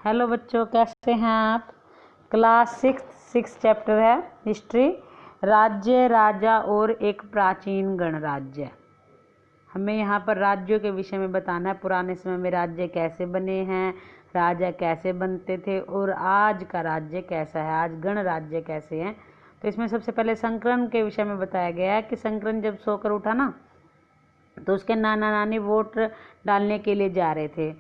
Hello बच्चों, कैसे हैं आप। क्लास सिक्स चैप्टर है हिस्ट्री। राज्य, राजा और एक प्राचीन गणराज्य। हमें यहाँ पर राज्यों के विषय में बताना है। पुराने समय में राज्य कैसे बने हैं, राजा कैसे बनते थे और आज का राज्य कैसा है, आज गणराज्य कैसे हैं। तो इसमें सबसे पहले संकरण के विषय में बताया गया है कि संकरण जब सोकर उठा ना, तो उसके नाना नानी वोट डालने के लिए जा रहे थे।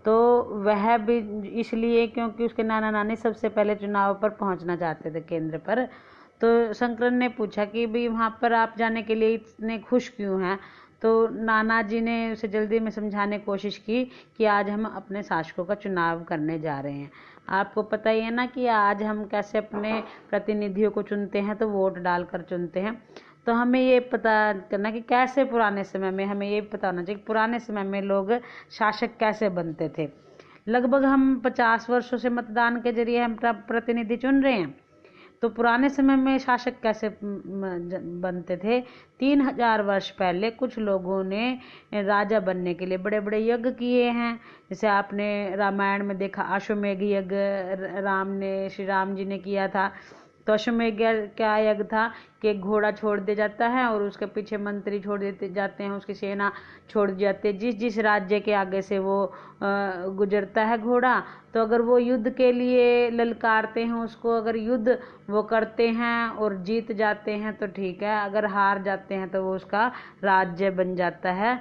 तो वह भी इसलिए क्योंकि उसके नाना नानी सबसे पहले चुनाव पर पहुंचना चाहते थे, केंद्र पर। तो शंकरन ने पूछा कि भाई वहाँ पर आप जाने के लिए इतने खुश क्यों हैं। तो नाना जी ने उसे जल्दी में समझाने की कोशिश की कि आज हम अपने शासकों का चुनाव करने जा रहे हैं। आपको पता ही है ना कि आज हम कैसे अपने प्रतिनिधियों को चुनते हैं, तो वोट डालकर चुनते हैं। तो हमें ये पता करना कि कैसे पुराने समय में, हमें ये पता होना चाहिए कि पुराने समय में लोग शासक कैसे बनते थे। लगभग हम 50 वर्षों से मतदान के जरिए हम प्रतिनिधि चुन रहे हैं। तो पुराने समय में शासक कैसे बनते थे। 3000 वर्ष पहले कुछ लोगों ने राजा बनने के लिए बड़े बड़े यज्ञ किए हैं। जैसे आपने रामायण में देखा, अश्वमेध यज्ञ श्री राम जी ने किया था। तो अश्वमेध क्या यज्ञ था कि एक घोड़ा छोड़ दिया जाता है और उसके पीछे मंत्री छोड़ देते जाते हैं, उसकी सेना छोड़ दी जाती है। जिस जिस राज्य के आगे से वो गुजरता है घोड़ा, तो अगर वो युद्ध के लिए ललकारते हैं उसको, अगर युद्ध वो करते हैं और जीत जाते हैं तो ठीक है, अगर हार जाते हैं तो वो उसका राज्य बन जाता है।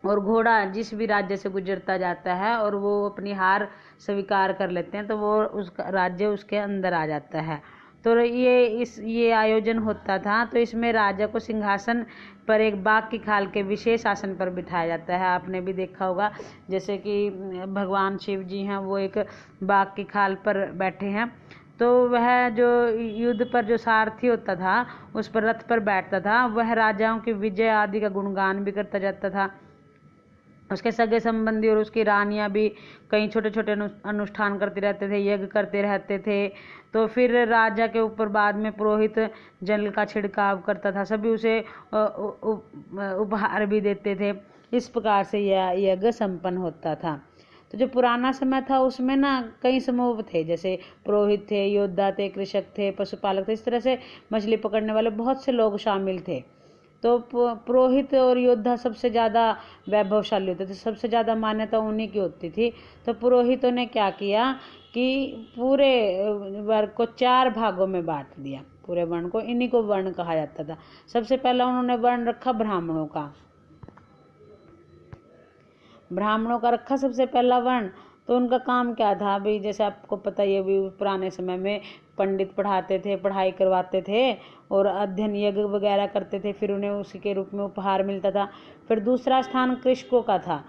और घोड़ा जिस भी राज्य से गुजरता जाता है और वो अपनी हार स्वीकार कर लेते हैं, तो वो उसका राज्य उसके अंदर आ जाता है। तो ये आयोजन होता था। तो इसमें राजा को सिंहासन पर एक बाघ की खाल के विशेष आसन पर बिठाया जाता है। आपने भी देखा होगा, जैसे कि भगवान शिव जी हैं, वो एक बाघ की खाल पर बैठे हैं। तो वह जो युद्ध पर जो सारथी होता था, उस पर रथ पर बैठता था, वह राजाओं की विजय आदि का गुणगान भी करता जाता था। उसके सगे संबंधी और उसकी रानियां भी कई छोटे छोटे अनुष्ठान करते रहते थे, यज्ञ करते रहते थे। तो फिर राजा के ऊपर बाद में पुरोहित जल का छिड़काव करता था, सभी उसे उपहार भी देते थे। इस प्रकार से यह यज्ञ संपन्न होता था। तो जो पुराना समय था उसमें ना कई समूह थे, जैसे पुरोहित थे, योद्धा थे, कृषक थे, पशुपालक थे। इस तरह से मछली पकड़ने वाले बहुत से लोग शामिल थे। तो पुरोहित और योद्धा सबसे ज़्यादा वैभवशाली होते थे, सबसे ज़्यादा मान्यता उन्हीं की होती थी। तो पुरोहितों ने क्या किया कि पूरे वर्ग को 4 भागों में बांट दिया। पूरे वर्ण को, इन्हीं को वर्ण कहा जाता था। सबसे पहला उन्होंने वर्ण रखा ब्राह्मणों का। ब्राह्मणों का रखा सबसे पहला वर्ण। तो उनका काम क्या था भाई, जैसे आपको पता ही है, भी पुराने समय में पंडित पढ़ाते थे, पढ़ाई करवाते थे और अध्ययन यज्ञ वगैरह करते थे, फिर उन्हें उसी के रूप में उपहार मिलता था। फिर दूसरा स्थान कृषकों का था,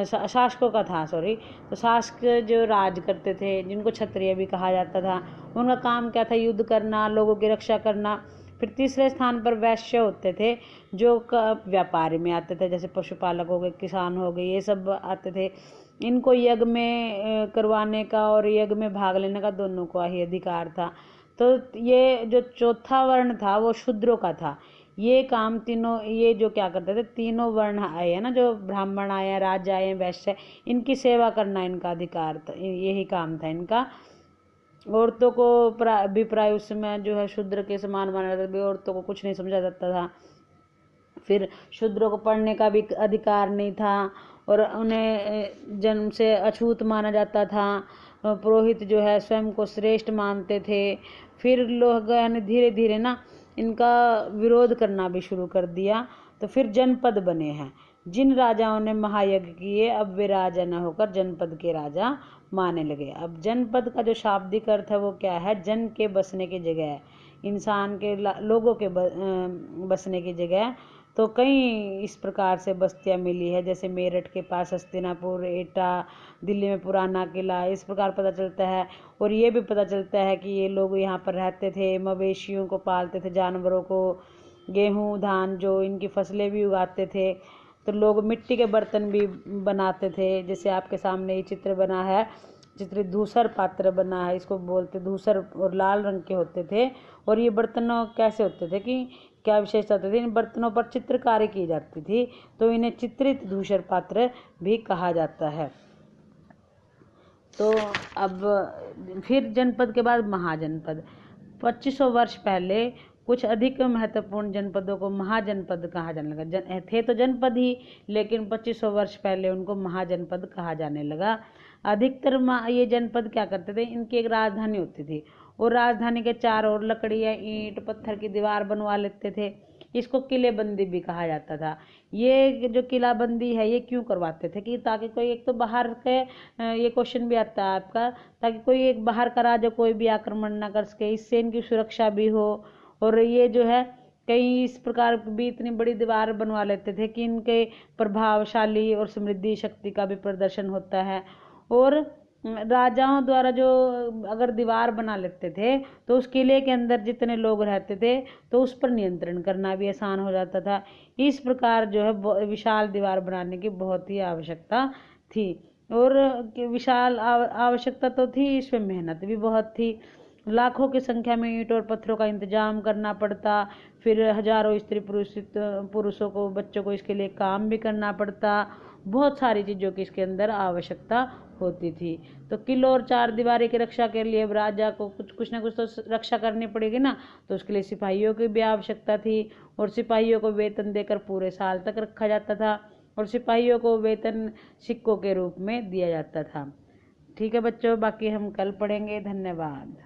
शासकों का था, सॉरी। तो शासक जो राज करते थे, जिनको क्षत्रिय भी कहा जाता था, उनका काम क्या था, युद्ध करना, लोगों की रक्षा करना। फिर तीसरे स्थान पर वैश्य होते थे, जो व्यापारी में आते थे, जैसे पशुपालक हो गए, किसान हो गए, ये सब आते थे। इनको यज्ञ में करवाने का और यज्ञ में भाग लेने का दोनों को ही अधिकार था। तो ये जो चौथा वर्ण था वो शूद्रों का था। ये काम तीनों, ये जो क्या करते थे, तीनों वर्ण आए हैं ना, जो ब्राह्मण आए, राजा आए, वैश्य, इनकी सेवा करना इनका अधिकार था, यही काम था इनका। औरतों को अभिप्राय उस समय जो है शूद्र के समान माना जाता था, औरतों को कुछ नहीं समझा जाता था। फिर शूद्रों को पढ़ने का भी अधिकार नहीं था और उन्हें जन्म से अछूत माना जाता था। पुरोहित जो है स्वयं को श्रेष्ठ मानते थे। फिर लोग धीरे धीरे ना इनका विरोध करना भी शुरू कर दिया। तो फिर जनपद बने हैं। जिन राजाओं ने महायज्ञ किए, अब वे राजा न होकर जनपद के राजा माने लगे। अब जनपद का जो शाब्दिक अर्थ है वो क्या है, जन के बसने की जगह, इंसान के, लोगों के बसने की जगह। तो कई इस प्रकार से बस्तियां मिली है, जैसे मेरठ के पास हस्तिनापुर, एटा, दिल्ली में पुराना किला, इस प्रकार पता चलता है। और ये भी पता चलता है कि ये लोग यहाँ पर रहते थे, मवेशियों को पालते थे, जानवरों को, गेहूँ धान जो इनकी फसलें भी उगाते थे। तो लोग मिट्टी के बर्तन भी बनाते थे, जैसे आपके सामने ये चित्र बना है, चित्र धूसर पात्र बना है, इसको बोलते धूसर, और लाल रंग के होते थे। और ये बर्तन कैसे होते थे, कि क्या विशेषता होती थी, इन बर्तनों पर चित्रकारी की जाती थी, तो इन्हें चित्रित धूसर पात्र भी कहा जाता है। तो अब फिर जनपद के बाद महाजनपद। 2500 वर्ष पहले कुछ अधिक महत्वपूर्ण जनपदों को महाजनपद कहा जाने लगा। थे तो जनपद ही, लेकिन 2500 वर्ष पहले उनको महाजनपद कहा जाने लगा। अधिकतर ये जनपद क्या करते थे, इनकी एक राजधानी होती थी और राजधानी के चारों ओर लकड़ी या ईंट पत्थर की दीवार बनवा लेते थे। इसको किलेबंदी भी कहा जाता था। ये जो किलाबंदी है ये क्यों करवाते थे कि ताकि कोई एक तो बाहर के, ये क्वेश्चन भी आता है आपका, ताकि कोई एक बाहर का राजा कोई भी आक्रमण ना कर सके, इससे इनकी सुरक्षा भी हो। और ये जो है कई इस प्रकार भी इतनी बड़ी दीवार बनवा लेते थे कि इनके प्रभावशाली और समृद्धि शक्ति का भी प्रदर्शन होता है। और राजाओं द्वारा जो अगर दीवार बना लेते थे तो उस किले के अंदर जितने लोग रहते थे तो उस पर नियंत्रण करना भी आसान हो जाता था। इस प्रकार जो है विशाल दीवार बनाने की बहुत ही आवश्यकता थी। और विशाल आवश्यकता तो थी, इसमें मेहनत भी बहुत थी। लाखों की संख्या में ईंट और पत्थरों का इंतजाम करना पड़ता, फिर हजारों स्त्री पुरुषों को, बच्चों को इसके लिए काम भी करना पड़ता। बहुत सारी चीज़ों की इसके अंदर आवश्यकता होती थी। तो किलों और चार दीवारी की रक्षा के लिए राजा को कुछ ना कुछ तो रक्षा करनी पड़ेगी ना, तो उसके लिए सिपाहियों की भी आवश्यकता थी। और सिपाहियों को वेतन देकर पूरे साल तक रखा जाता था और सिपाहियों को वेतन सिक्कों के रूप में दिया जाता था। ठीक है बच्चों, बाकी हम कल पढ़ेंगे। धन्यवाद।